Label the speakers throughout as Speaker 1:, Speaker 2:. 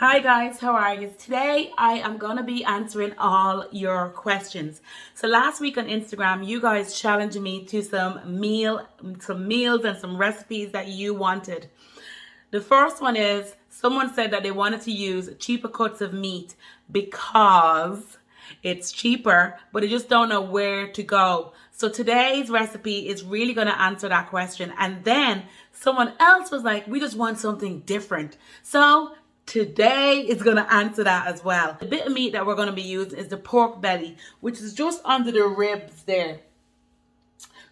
Speaker 1: Hi guys, how are you? Today I am going to be answering all your questions. So last week on Instagram, you guys challenged me to some meals and some recipes that you wanted. The first one is someone said that they wanted to use cheaper cuts of meat because it's cheaper, but they just don't know where to go. So today's recipe is really going to answer that question. And then someone else was like, we just want something different. So today is going to answer that as well. The bit of meat that we're going to be using is the pork belly, which is just under the ribs there.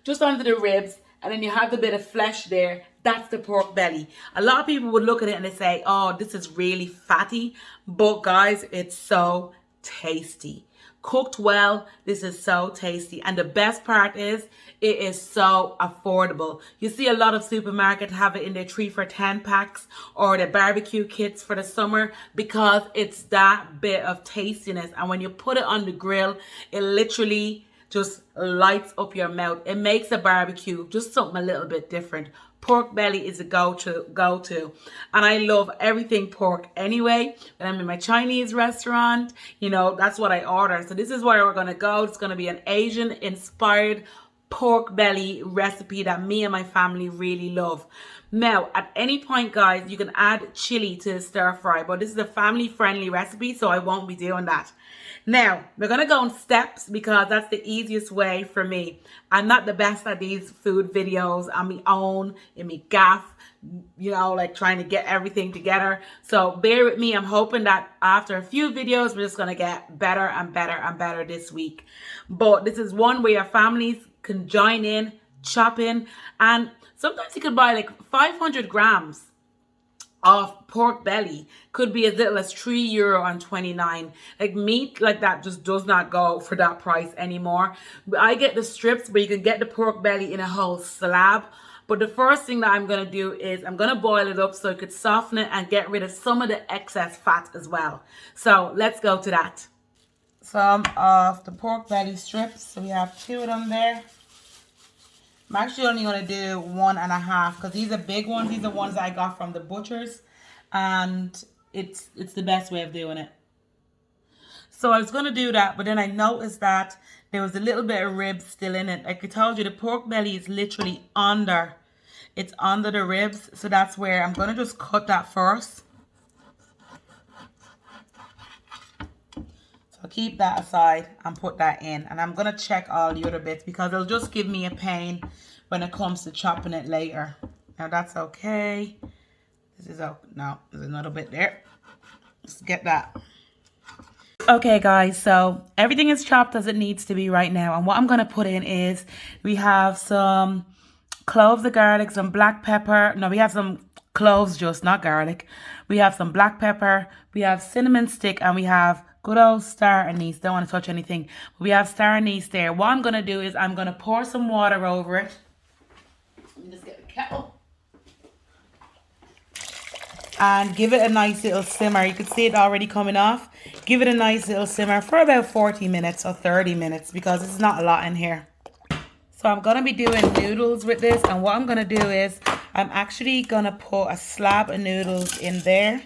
Speaker 1: Just under the ribs, and then you have the bit of flesh there. That's the pork belly. A lot of people would look at it and they say, oh, this is really fatty. But guys, it's so tasty. Cooked well, this is so tasty. And the best part is, it is so affordable. You see a lot of supermarkets have it in their 3 for 10 packs or the barbecue kits for the summer because it's that bit of tastiness. And when you put it on the grill, it literally just lights up your mouth. It makes a barbecue just something a little bit different. Pork belly is a go-to. And I love everything pork anyway. When I'm in my Chinese restaurant, that's what I order. So this is where we're going to go. It's going to be an Asian-inspired pork belly recipe that me and my family really love. Now, at any point, guys, you can add chili to the stir fry, but this is a family-friendly recipe, so I won't be doing that. Now, we're going to go in steps because that's the easiest way for me. I'm not the best at these food videos on my own, in my gaff, like trying to get everything together. So bear with me. I'm hoping that after a few videos, we're just going to get better and better and better this week. But this is one where your families can join in, chop in, and sometimes you could buy like 500 grams of pork belly. Could be as little as €3.29. Like meat like that just does not go for that price anymore. I get the strips, but you can get the pork belly in a whole slab. But the first thing that I'm going to do is I'm going to boil it up so it could soften it and get rid of some of the excess fat as well. So let's go to that. Some of the pork belly strips. So we have 2 of them there. I'm actually only going to do 1.5 because these are big ones. These are ones I got from the butchers, and it's the best way of doing it. So I was going to do that, but then I noticed that there was a little bit of rib still in it. Like I told you, the pork belly is literally under. It's under the ribs, so that's where I'm going to just cut that first. So I'll keep that aside and put that in. And I'm going to check all the other bits because it'll just give me a pain when it comes to chopping it later. Now that's okay. This is okay. No, there's another bit there. Let's get that. Okay guys, so everything is chopped as it needs to be right now. And what I'm going to put in is we have some cloves of garlic, some black pepper. No, we have some cloves just, not garlic. We have some black pepper. We have cinnamon stick, and we have good old star anise. Don't want to touch anything. We have star anise there. What I'm going to do is I'm going to pour some water over it. Let me just get the kettle. And give it a nice little simmer. You can see it already coming off. Give it a nice little simmer for about 40 minutes or 30 minutes because it's not a lot in here. So I'm going to be doing noodles with this. And what I'm going to do is I'm actually going to put a slab of noodles in there.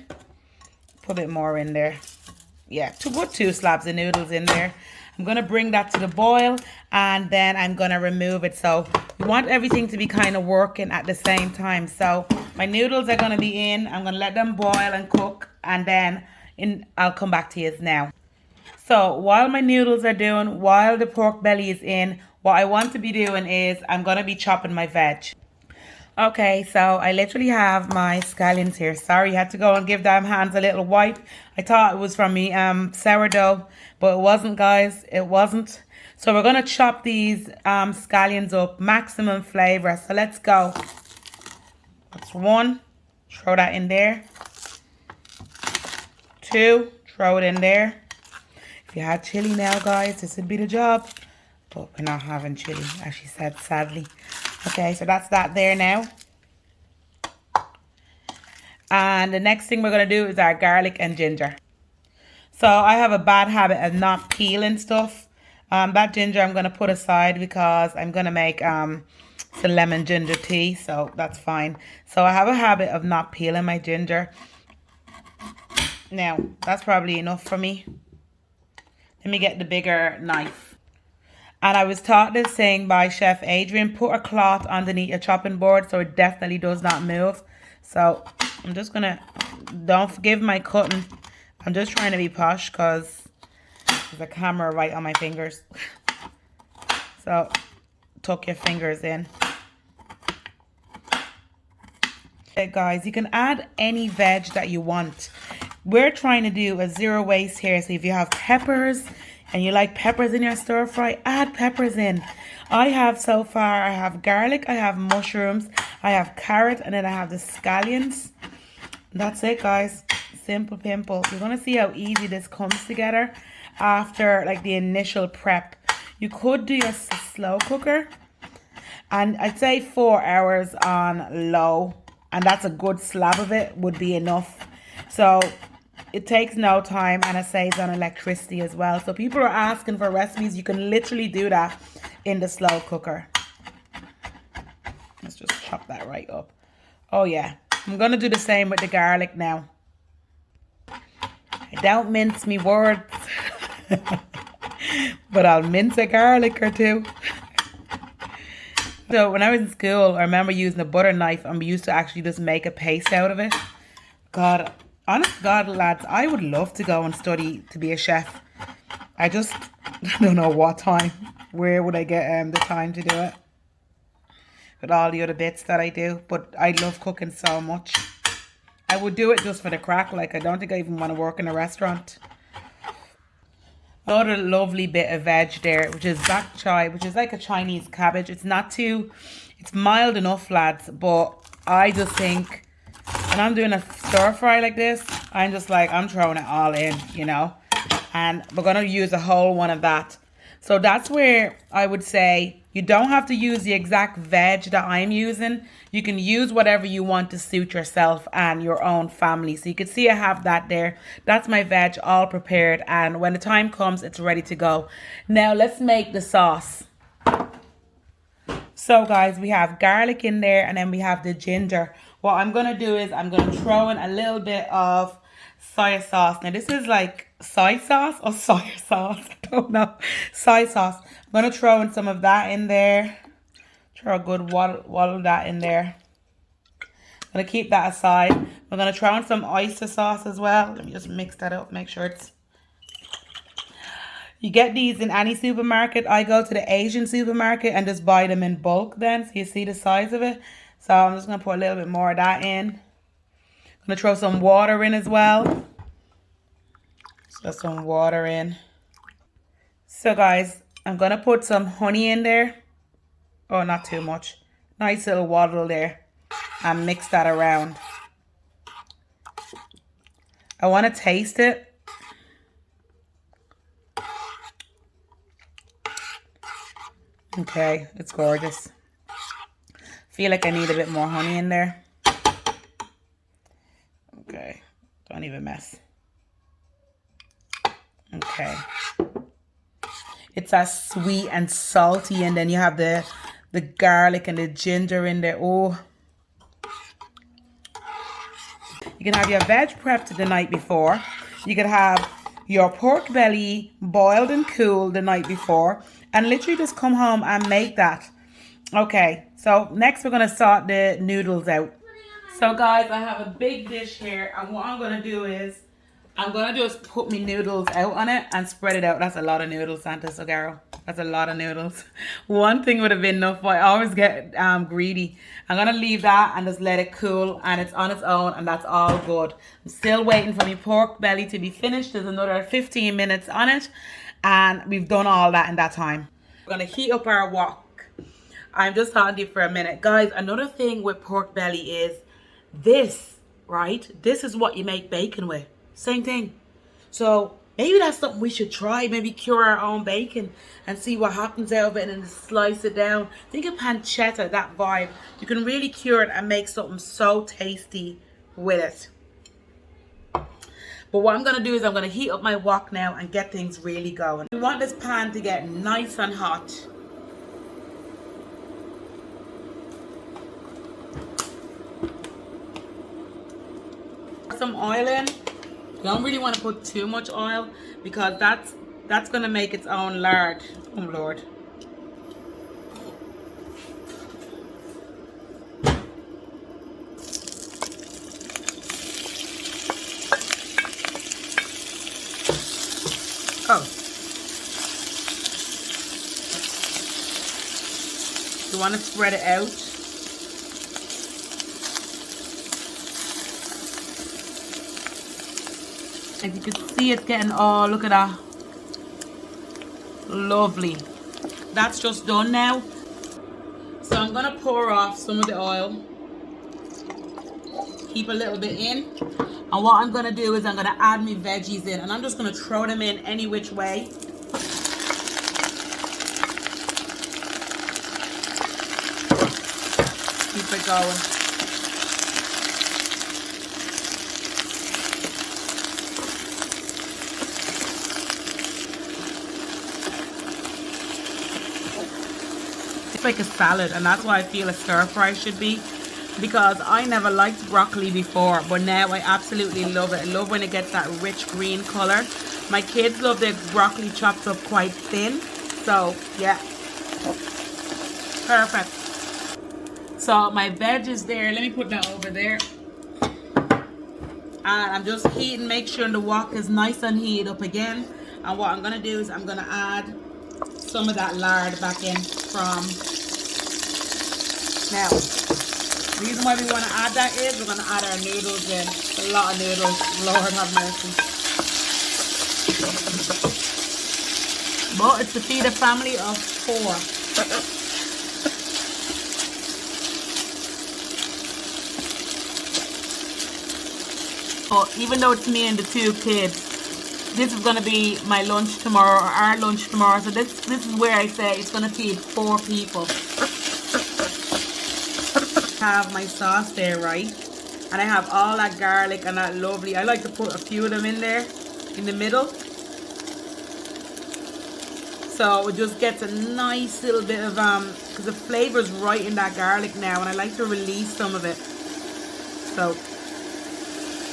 Speaker 1: Put a bit more in there. Yeah, put 2 slabs of noodles in there. I'm going to bring that to the boil and then I'm going to remove it. So we want everything to be kind of working at the same time. So my noodles are going to be in. I'm going to let them boil and cook, and then I'll come back to you now. So while my noodles are doing, while the pork belly is in, what I want to be doing is I'm going to be chopping my veg. Okay, so I literally have my scallions here. Sorry, I had to go and give them hands a little wipe. I thought it was from me sourdough, but it wasn't, guys. It wasn't. So we're going to chop these scallions up, maximum flavour. So let's go. That's 1. Throw that in there. 2. Throw it in there. If you had chili now, guys, this would be the job. But we're not having chili, as she said, sadly. Okay, so that's that there now. And the next thing we're going to do is our garlic and ginger. So I have a bad habit of not peeling stuff. That ginger I'm going to put aside because I'm going to make some lemon ginger tea. So that's fine. So I have a habit of not peeling my ginger. Now, that's probably enough for me. Let me get the bigger knife. And I was taught this saying by Chef Adrian, put a cloth underneath your chopping board so it definitely does not move. So I'm just gonna, don't forgive my cutting. I'm just trying to be posh because there's a camera right on my fingers. So tuck your fingers in. Okay, guys, you can add any veg that you want. We're trying to do a zero waste here. So if you have peppers and you like peppers in your stir fry, add peppers in. I have so far, I have garlic, I have mushrooms, I have carrot, and then I have the scallions. That's it, guys. Simple pimple. You're going to see how easy this comes together after like the initial prep. You could do a slow cooker, and I'd say 4 hours on low, and that's a good slab of it would be enough. So it takes no time and it saves on electricity as well. So people are asking for recipes. You can literally do that in the slow cooker. Let's just chop that right up. Oh yeah, I'm going to do the same with the garlic now. I don't mince me words, but I'll mince a garlic or two. So when I was in school, I remember using a butter knife and we used to actually just make a paste out of it. God, honest to God, lads, I would love to go and study to be a chef. I just don't know what time. Where would I get the time to do it? With all the other bits that I do. But I love cooking so much. I would do it just for the crack. Like, I don't think I even want to work in a restaurant. Another lovely bit of veg there, which is bok choy, which is like a Chinese cabbage. It's not too, it's mild enough, lads. But I just think when I'm doing a stir fry like this, I'm just like, I'm throwing it all in, you know. And we're going to use a whole one of that. So that's where I would say you don't have to use the exact veg that I'm using. You can use whatever you want to suit yourself and your own family. So you can see I have that there. That's my veg all prepared. And when the time comes, it's ready to go. Now let's make the sauce. So guys, we have garlic in there and then we have the ginger. What I'm going to do is I'm going to throw in a little bit of soy sauce. Now this is like soy sauce or soy sauce. I don't know. Soy sauce. I'm going to throw in some of that in there. Throw a good wall of that in there. I'm going to keep that aside. We're going to throw in some oyster sauce as well. Let me just mix that up. Make sure it's... You get these in any supermarket. I go to the Asian supermarket and just buy them in bulk then. So you see the size of it. So I'm just going to put a little bit more of that in. I'm going to throw some water in as well. So some water in. So guys, I'm going to put some honey in there. Oh, not too much. Nice little waddle there. And mix that around. I want to taste it. Okay, it's gorgeous. Feel like I need a bit more honey in there. Okay, don't even mess. Okay. It's as sweet and salty, and then you have the garlic and the ginger in there. Oh. You can have your veg prepped the night before. You could have your pork belly boiled and cooled the night before. And literally just come home and make that. Okay, so next we're going to sort the noodles out. So guys, I have a big dish here. And what I'm going to do is, I'm going to just put my noodles out on it and spread it out. That's a lot of noodles, Santa Sogaro. That's a lot of noodles. One thing would have been enough, but I always get greedy. I'm going to leave that and just let it cool. And it's on its own, and that's all good. I'm still waiting for my pork belly to be finished. There's another 15 minutes on it. And we've done all that in that time. We're going to heat up our wok. I'm just talking to you for a minute. Guys, another thing with pork belly is this, right? This is what you make bacon with. Same thing. So maybe that's something we should try. Maybe cure our own bacon and see what happens out of it and then slice it down. Think of pancetta, that vibe. You can really cure it and make something so tasty with it. But what I'm going to do is I'm going to heat up my wok now and get things really going. We want this pan to get nice and hot. Some oil in. You don't really want to put too much oil because that's gonna make its own lard. Oh Lord. Oh. You want to spread it out. As you can see, it's getting, oh, look at that. Lovely. That's just done now. So I'm going to pour off some of the oil. Keep a little bit in. And what I'm going to do is I'm going to add my veggies in. And I'm just going to throw them in any which way. Keep it going. It's like a salad, and that's why I feel a stir fry should be, because I never liked broccoli before, but now I absolutely love it. I love when it gets that rich green color. My kids love their broccoli chopped up quite thin, so yeah, perfect. So my veg is there. Let me put that over there. And I'm just heating, make sure the wok is nice and heated up again. And what I'm going to do is I'm going to add some of that lard back in from... Now, the reason why we want to add that is we're going to add our noodles in. A lot of noodles. Lord have mercy. But it's to feed a family of 4. Even though it's me and the 2 kids, this is going to be my lunch tomorrow, or our lunch tomorrow. So this is where I say it's going to feed 4 people. I have my sauce there, right? And I have all that garlic and that lovely. I like to put a few of them in there, in the middle. So it just gets a nice little bit of, because the flavor's right in that garlic now. And I like to release some of it. So...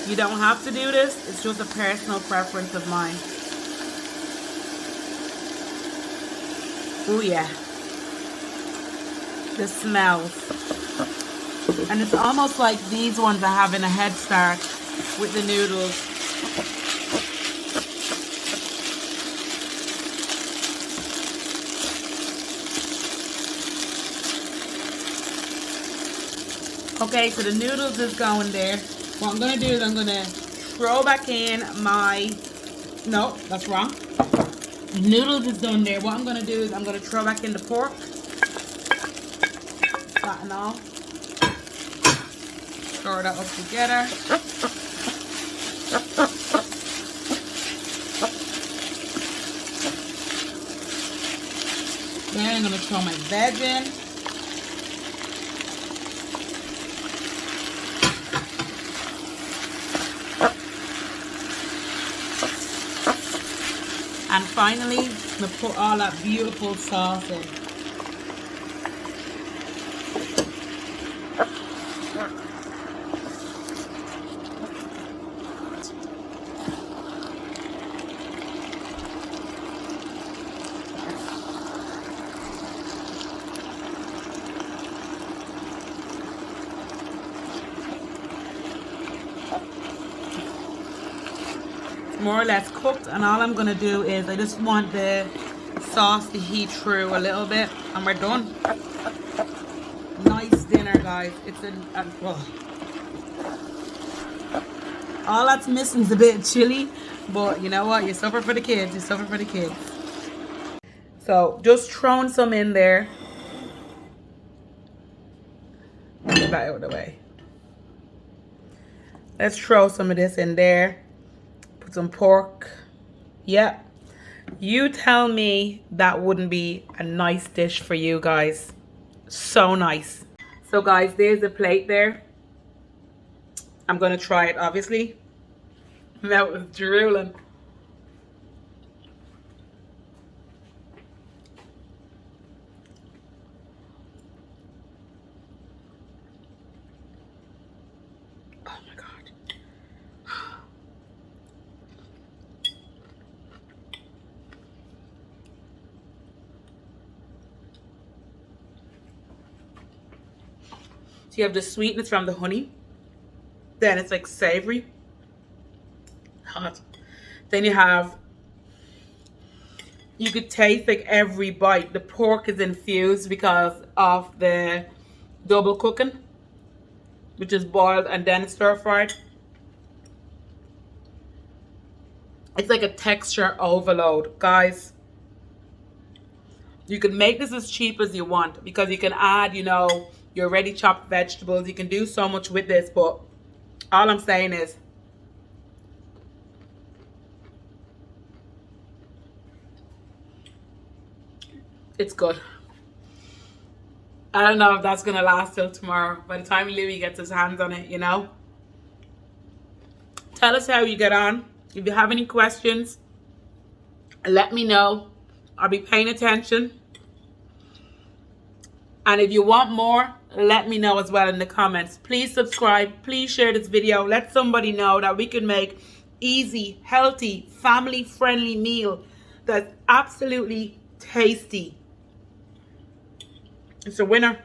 Speaker 1: you don't have to do this. It's just a personal preference of mine. Oh yeah. The smells. And it's almost like these ones are having a head start with the noodles. Okay, so the noodles is going there. What I'm going to do is I'm going to throw back in my... No, that's wrong. The noodles is done there. What I'm going to do is I'm going to throw back in the pork. That and all. Stir that up together. Then I'm going to throw my veg in. And finally, I'm going to put all that beautiful sauce in. More or less cooked, and all I'm going to do is I just want the sauce to heat through a little bit, and we're done. Nice dinner, guys. It's all that's missing is a bit of chili, but you know what? You suffer for the kids. You suffer for the kids. So just throwing some in there. Get that out of the way. Let's throw some of this in there. Put some pork. Yep. You tell me that wouldn't be a nice dish for you guys. So nice. So guys, there's the plate there. I'm going to try it, obviously. That was drooling. Oh my God. So you have the sweetness from the honey. Then it's like savory, hot. Then you could taste like every bite. The pork is infused because of the double cooking, which is boiled and then stir fried. It's like a texture overload, guys. You can make this as cheap as you want because you can add, your ready chopped vegetables. You can do so much with this, but all I'm saying is it's good. I don't know if that's going to last till tomorrow. By the time Louis gets his hands on it, Tell us how you get on. If you have any questions, let me know. I'll be paying attention. And if you want more, let me know as well in the comments. Please subscribe. Please share this video. Let somebody know that we can make easy, healthy, family-friendly meal that's absolutely tasty. It's a winner.